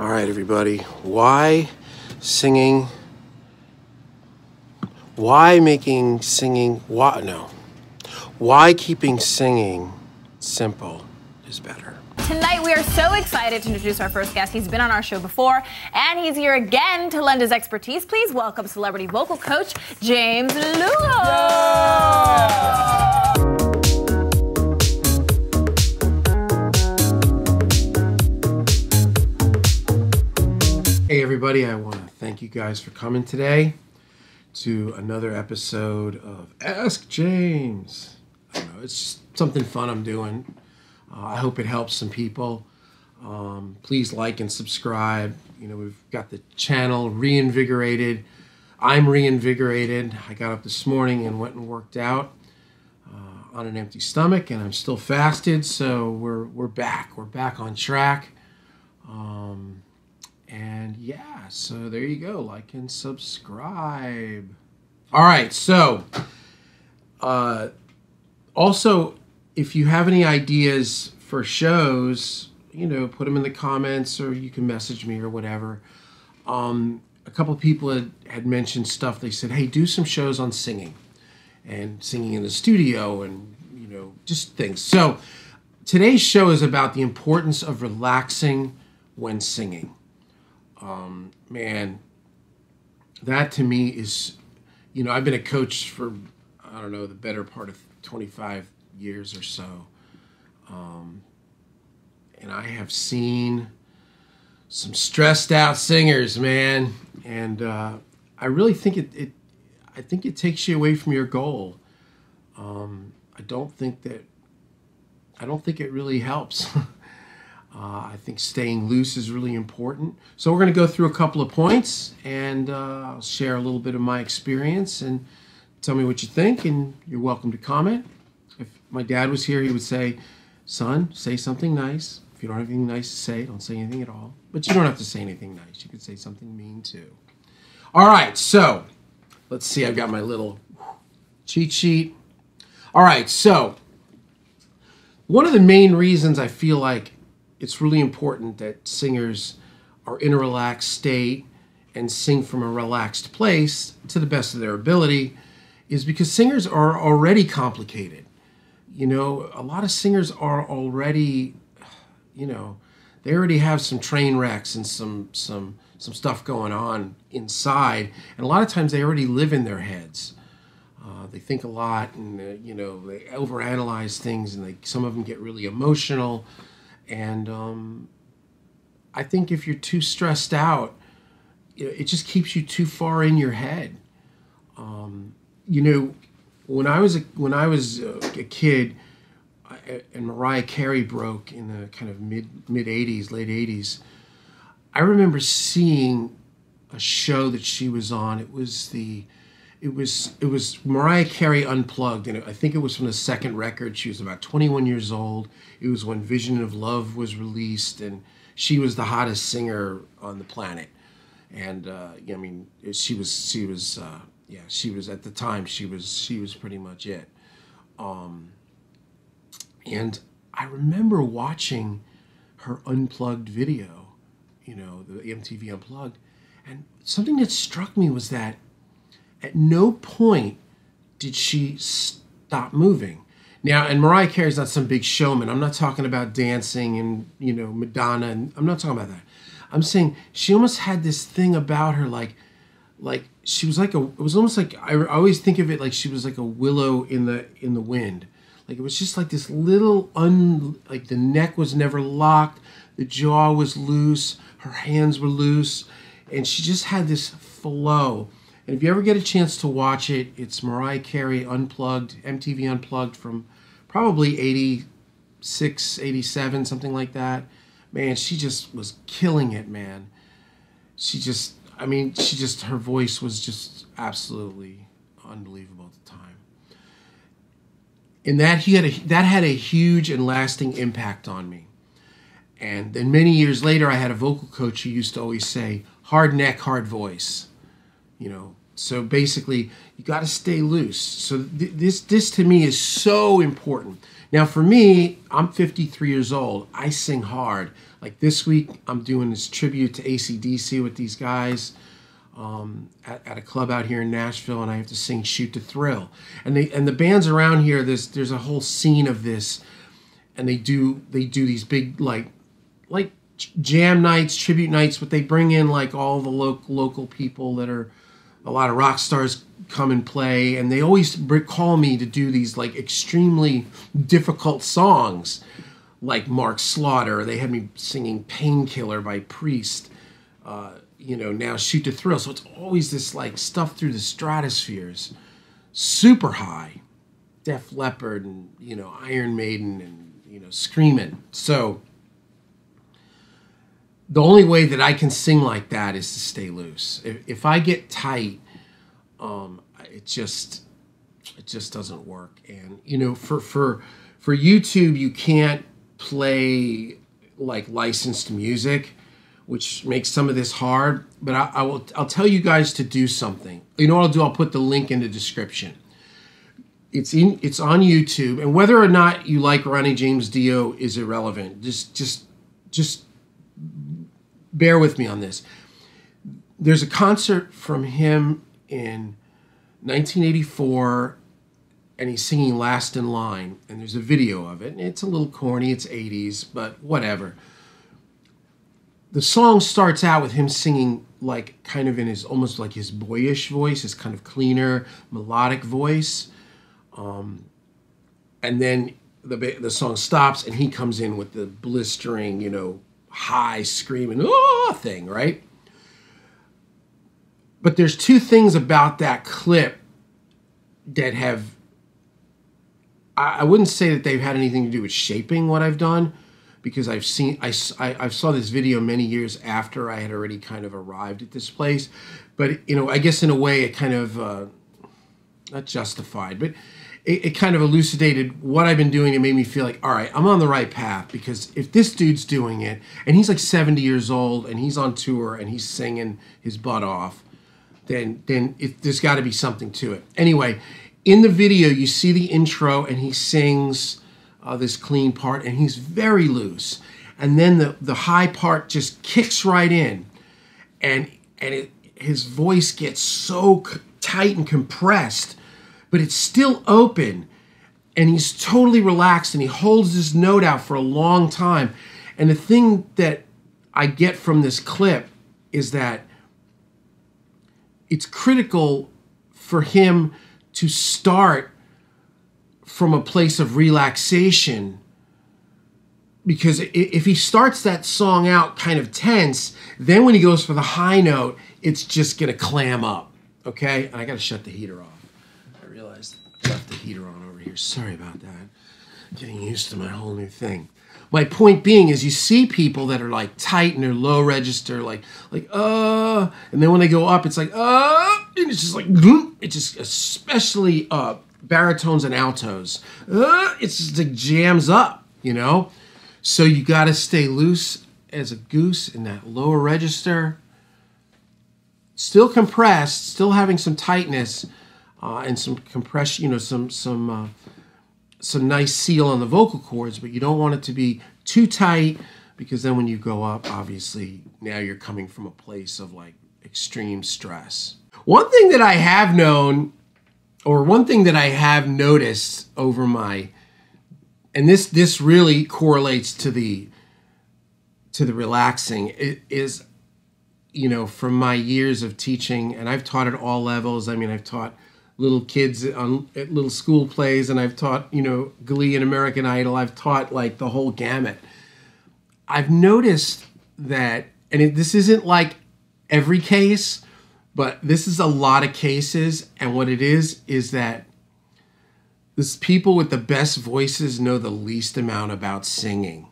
All right, everybody. Why singing? Why making singing? Why keeping singing simple is better? Tonight, we are so excited to introduce our first guest. He's been on our show before, and he's here again to lend his expertise. Please welcome celebrity vocal coach, James Lugo. Hey, everybody. I want to thank you guys for coming today to another episode of Ask James. I don't know, it's just something fun I'm doing. I hope it helps some people. Please like and subscribe. You know, we've got the channel reinvigorated. I'm reinvigorated. I got up this morning and went and worked out on an empty stomach, and I'm still fasted, so we're back. We're back on track. And yeah, so there you go. Like and subscribe. All right, so also, if you have any ideas for shows, you know, put them in the comments, or you can message me or whatever. A couple of people had mentioned stuff. They said, hey, do some shows on singing and singing in the studio and, you know, just things. So today's show is about the importance of relaxing when singing. Man, that to me is, you know, I've been a coach for, I don't know, the better part of 25 years or so. And I have seen some stressed out singers, man. And I really think it takes you away from your goal. I don't think it really helps. I think staying loose is really important. So we're going to go through a couple of points, and I'll share a little bit of my experience and tell me what you think, and you're welcome to comment. If my dad was here, he would say, son, say something nice. If you don't have anything nice to say, don't say anything at all. But you don't have to say anything nice. You could say something mean too. All right, so let's see. I've got my little cheat sheet. All right, so one of the main reasons I feel like it's really important that singers are in a relaxed state and sing from a relaxed place to the best of their ability is because singers are already complicated. You know, a lot of singers are already, you know, they already have some train wrecks and some stuff going on inside. And a lot of times they already live in their heads. They think a lot, and, you know, they overanalyze things, and some of them get really emotional. And I think if you're too stressed out, it just keeps you too far in your head. You know, when I was a kid, and Mariah Carey broke in the kind of mid '80s, late '80s, I remember seeing a show that she was on. It was Mariah Carey Unplugged, and I think it was from the second record. She was about 21 years old. It was when Vision of Love was released, and she was the hottest singer on the planet. And I mean, she was at the time. She was pretty much it. And I remember watching her Unplugged video, you know, the MTV Unplugged, and something that struck me was that at no point did she stop moving. Now, and Mariah Carey's not some big showman. I'm not talking about dancing and, you know, Madonna. And I'm not talking about that. I'm saying she almost had this thing about her, like she was like it was almost like, I always think of it like she was like a willow in the wind. Like it was just like this little, like the neck was never locked. The jaw was loose. Her hands were loose. And she just had this flow. And if you ever get a chance to watch it, it's Mariah Carey Unplugged, MTV Unplugged from probably 86, 87, something like that. Man, she just was killing it, man. Her voice was just absolutely unbelievable at the time. And that had a huge and lasting impact on me. And then many years later, I had a vocal coach who used to always say, hard neck, hard voice. You know, so basically, you got to stay loose. So this to me is so important. Now, for me, I'm 53 years old. I sing hard. Like this week, I'm doing this tribute to AC/DC with these guys at a club out here in Nashville, and I have to sing "Shoot to Thrill." And the bands around here, there's a whole scene of this, and they do these big like jam nights, tribute nights, but they bring in like all the local people that are a lot of rock stars come and play, and they always call me to do these like extremely difficult songs, like Mark Slaughter. They had me singing "Painkiller" by Priest. Now "Shoot to Thrill." So it's always this like stuff through the stratospheres, super high, Def Leppard and Iron Maiden and screaming. So the only way that I can sing like that is to stay loose. If I get tight, it just doesn't work. And for YouTube, you can't play like licensed music, which makes some of this hard. But I'll tell you guys to do something. You know what I'll do? I'll put the link in the description. It's on YouTube, and whether or not you like Ronnie James Dio is irrelevant. Just bear with me on this. There's a concert from him in 1984, and he's singing "Last in Line," and there's a video of it. And it's a little corny, it's 80s, but whatever. The song starts out with him singing like kind of in his almost like his boyish voice, his kind of cleaner melodic voice, and then the song stops and he comes in with the blistering, high screaming thing, right? But there's two things about that clip that have, I wouldn't say that they've had anything to do with shaping what I've done, because I saw this video many years after I had already kind of arrived at this place. But, I guess in a way it kind of, not justified, but it kind of elucidated what I've been doing. It made me feel like, all right, I'm on the right path, because if this dude's doing it, and he's like 70 years old, and he's on tour, and he's singing his butt off, then there's got to be something to it. Anyway, in the video, you see the intro, and he sings this clean part, and he's very loose. And then the high part just kicks right in, and his voice gets so tight and compressed, but it's still open, and he's totally relaxed, and he holds this note out for a long time. And the thing that I get from this clip is that it's critical for him to start from a place of relaxation, because if he starts that song out kind of tense, then when he goes for the high note, it's just gonna clam up, okay? And I gotta shut the heater off. I realized I left the heater on over here. Sorry about that. Getting used to my whole new thing. My point being is you see people that are like tight and they're low register, like, and then when they go up, it's like, and it's just like, it's just, especially baritones and altos, it's just like jams up, So you got to stay loose as a goose in that lower register, still compressed, still having some tightness and some compression, some nice seal on the vocal cords, but you don't want it to be too tight, because then when you go up, obviously now you're coming from a place of like extreme stress. One thing that I have known, or one thing that I have noticed over and this really correlates to the relaxing, is, from my years of teaching, and I've taught at all levels. I mean, I've taught little kids at little school plays, and I've taught, Glee and American Idol. I've taught like the whole gamut. I've noticed that, and this isn't like every case, but this is a lot of cases, and what it is that these people with the best voices know the least amount about singing.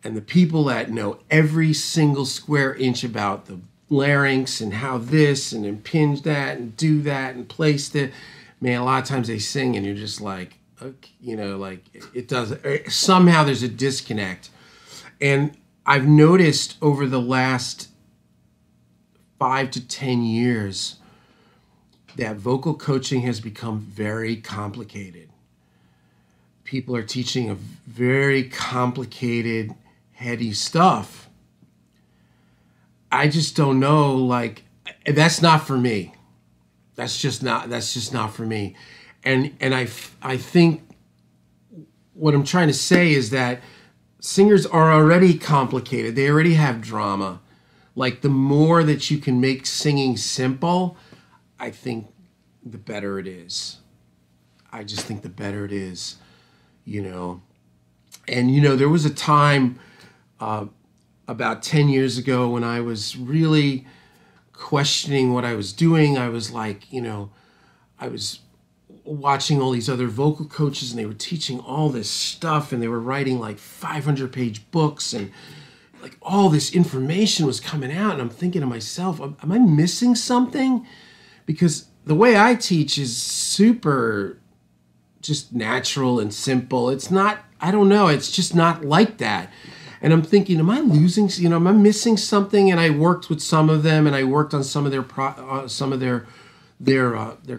And the people that know every single square inch about the larynx and how this and impinge that and do that and place it, man, a lot of times they sing and you're just like, okay, like it does, somehow there's a disconnect. And I've noticed over the last 5 to 10 years that vocal coaching has become very complicated. People are teaching a very complicated, heady stuff, I just don't know, like, that's not for me. That's just not for me. And I think what I'm trying to say is that singers are already complicated. They already have drama. Like, the more that you can make singing simple, I think the better it is. I just think the better it is, you know. And, you know, there was a time about 10 years ago when I was really questioning what I was doing. I was like, you know, I was watching all these other vocal coaches, and they were teaching all this stuff, and they were writing like 500-page books, and like all this information was coming out. And I'm thinking to myself, am I missing something? Because the way I teach is super just natural and simple. It's not, I don't know, it's just not like that. And I'm thinking, am I losing, you know, am I missing something? And I worked with some of them, and I worked on some of their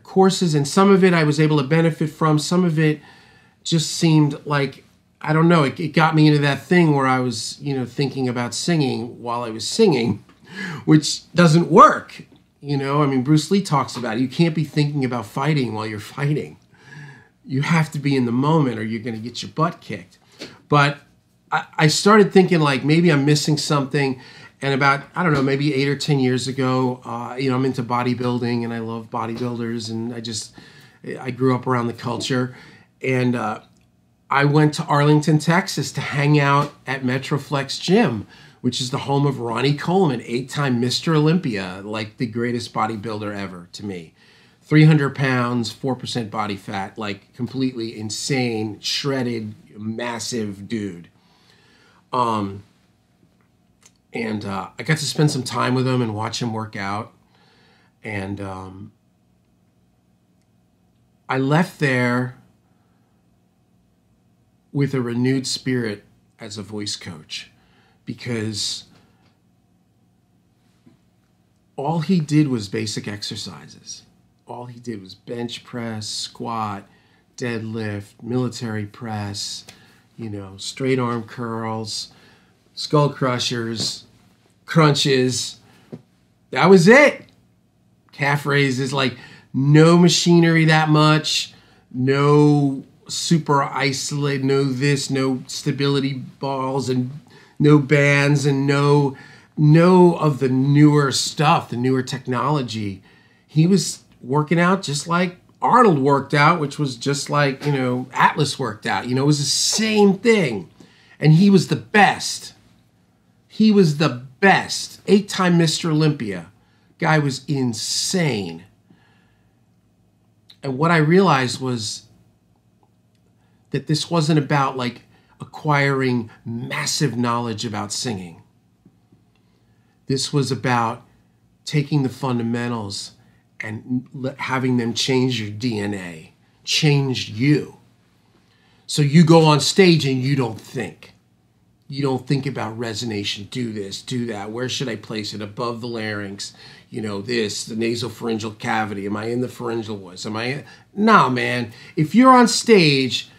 courses, and some of it I was able to benefit from. Some of it just seemed like, I don't know, it got me into that thing where I was, you know, thinking about singing while I was singing, which doesn't work. You know, I mean, Bruce Lee talks about it. You can't be thinking about fighting while you're fighting. You have to be in the moment, or you're going to get your butt kicked. But I started thinking, like, maybe I'm missing something. And about, I don't know, maybe 8 or 10 years ago, you know, I'm into bodybuilding, and I love bodybuilders, and I grew up around the culture. And I went to Arlington, Texas to hang out at Metroflex Gym, which is the home of Ronnie Coleman, 8-time Mr. Olympia, like the greatest bodybuilder ever to me. 300 pounds, 4% body fat, like completely insane, shredded, massive dude. And I got to spend some time with him and watch him work out. And I left there with a renewed spirit as a voice coach, because all he did was basic exercises. All he did was bench press, squat, deadlift, military press, you know, straight arm curls, skull crushers, crunches. That was it. Calf raises, like no machinery that much, no super isolated, no this, no stability balls, and no bands, and no of the newer stuff, the newer technology. He was working out just like Arnold worked out, which was just like, you know, Atlas worked out. You know, it was the same thing. And he was the best. He was the best. 8-time Mr. Olympia. Guy was insane. And what I realized was that this wasn't about like acquiring massive knowledge about singing. This was about taking the fundamentals and having them change your DNA, change you. So you go on stage and you don't think. You don't think about resonation, do this, do that. Where should I place it? Above the larynx, you know, this, the nasopharyngeal cavity. Am I in the pharyngeal voice? Am I in? No, man. If you're on stage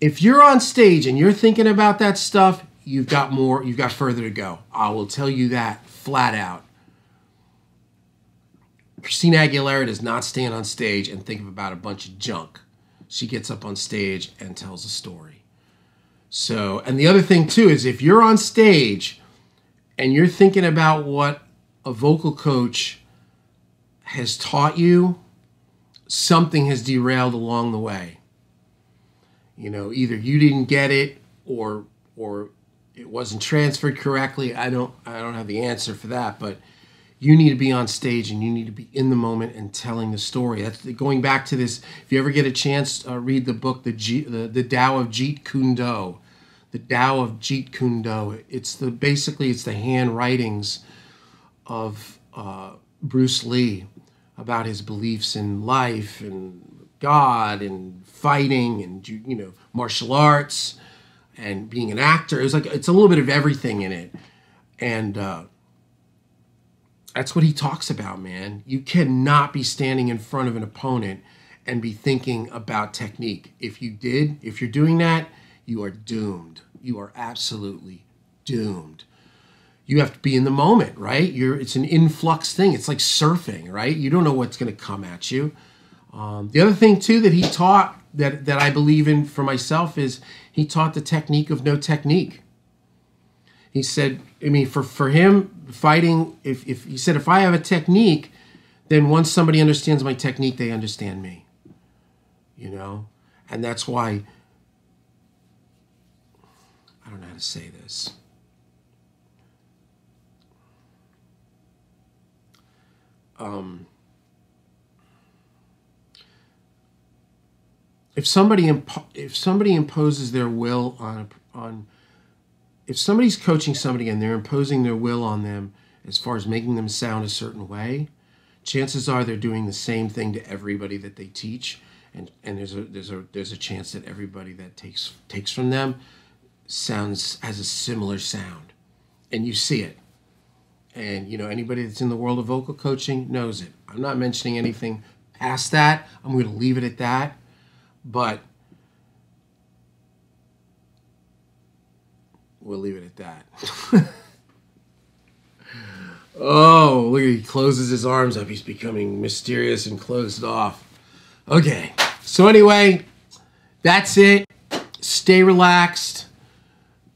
and you're thinking about that stuff, you've got further to go. I will tell you that flat out. Christina Aguilera does not stand on stage and think about a bunch of junk. She gets up on stage and tells a story. So, and the other thing too is if you're on stage and you're thinking about what a vocal coach has taught you, something has derailed along the way. You know, either you didn't get it or it wasn't transferred correctly. I don't have the answer for that, but you need to be on stage and you need to be in the moment and telling the story. That's going back to this. If you ever get a chance, read the book, the Tao of Jeet Kune Do. The Tao of Jeet Kune Do. It's the handwritings of Bruce Lee about his beliefs in life and God and fighting and, you know, martial arts and being an actor. It's a little bit of everything in it. And that's what he talks about, man. You cannot be standing in front of an opponent and be thinking about technique. If you're doing that, you are doomed. You are absolutely doomed. You have to be in the moment, right? It's an influx thing. It's like surfing, right? You don't know what's going to come at you. The other thing, too, that he taught that I believe in for myself is he taught the technique of no technique. He said, I mean, for him, fighting, if he said, if I have a technique, then once somebody understands my technique, they understand me, you know? And that's why, I don't know how to say this. If somebody imposes their will on if somebody's coaching somebody and they're imposing their will on them as far as making them sound a certain way, chances are they're doing the same thing to everybody that they teach, and there's a chance that everybody that takes from them has a similar sound, and you see it. And you know, anybody that's in the world of vocal coaching knows it. I'm not mentioning anything past that. I'm going to leave it at that. But we'll leave it at that. Oh, look, he closes his arms up. He's becoming mysterious and closed off. Okay, so anyway, that's it. Stay relaxed,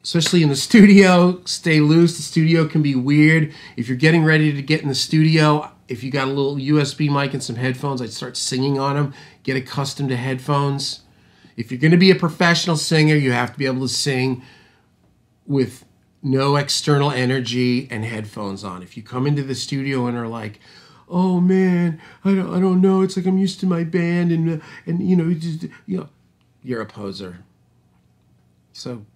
especially in the studio. Stay loose. The studio can be weird. If you're getting ready to get in the studio, if you got a little USB mic and some headphones, I'd start singing on them. Get accustomed to headphones. If you're going to be a professional singer, you have to be able to sing with no external energy and headphones on. If you come into the studio and are like, "Oh man, I don't know. It's like I'm used to my band and you're a poser." So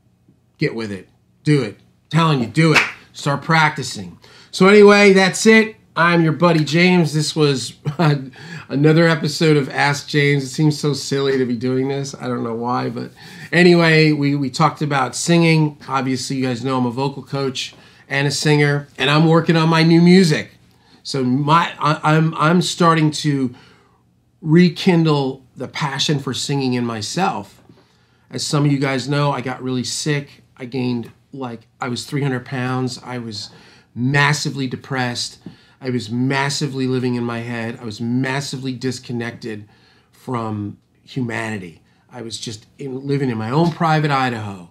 get with it. Do it. I'm telling you, do it. Start practicing. So anyway, that's it. I'm your buddy James. This was another episode of Ask James. It seems so silly to be doing this. I don't know why, but anyway, we talked about singing. Obviously, you guys know I'm a vocal coach and a singer, and I'm working on my new music. So I'm starting to rekindle the passion for singing in myself. As some of you guys know, I got really sick. I gained, I was 300 pounds. I was massively depressed. I was massively living in my head. I was massively disconnected from humanity. I was just living in my own private Idaho.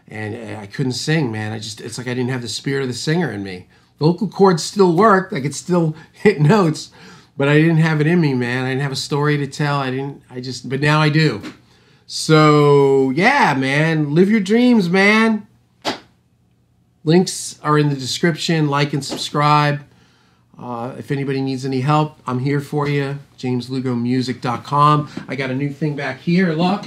And I couldn't sing, man. It's like I didn't have the spirit of the singer in me. Vocal cords still worked. I could still hit notes, but I didn't have it in me, man. I didn't have a story to tell. But now I do. So, yeah, man. Live your dreams, man. Links are in the description. Like and subscribe. If anybody needs any help, I'm here for you. JamesLugoMusic.com. I got a new thing back here. Look.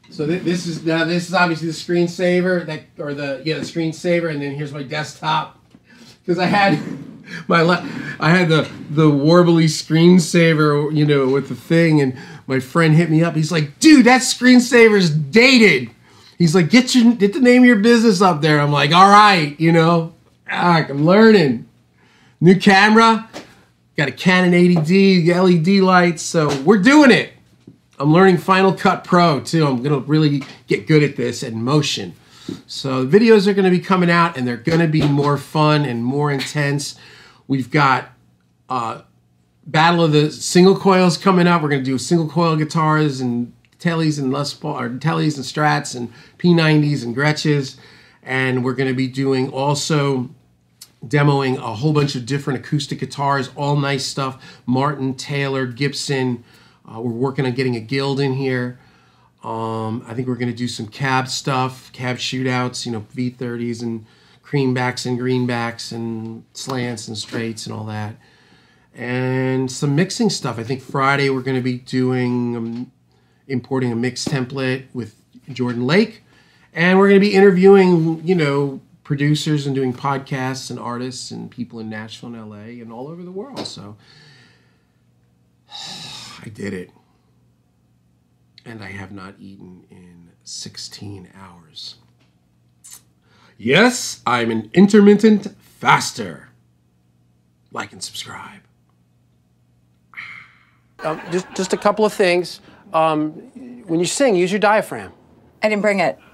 So this is obviously the screensaver, the screensaver, and then here's my desktop. Because I had the warbly screensaver, with the thing, and my friend hit me up. He's like, "Dude, that screensaver's dated." He's like, "Get the name of your business up there." I'm like, "All right, I'm learning." New camera, got a Canon 80D, LED lights, so we're doing it. I'm learning Final Cut Pro too. I'm gonna really get good at this and motion. So the videos are gonna be coming out and they're gonna be more fun and more intense. We've got Battle of the Single Coils coming up. We're gonna do single coil guitars and Tellys and Les Paul, or Tellys and Strats and P90s and Gretches. And we're gonna be doing also demoing a whole bunch of different acoustic guitars, all nice stuff. Martin, Taylor, Gibson. We're working on getting a Guild in here. I think we're going to do some cab stuff, cab shootouts, V30s and creambacks and greenbacks and slants and straights and all that. And some mixing stuff. I think Friday we're going to be doing, importing a mix template with Jordan Lake. And we're going to be interviewing, producers and doing podcasts and artists and people in Nashville and LA and all over the world. So I did it. And I have not eaten in 16 hours. Yes, I'm an intermittent faster. Like and subscribe. Just a couple of things. When you sing, use your diaphragm. I didn't bring it.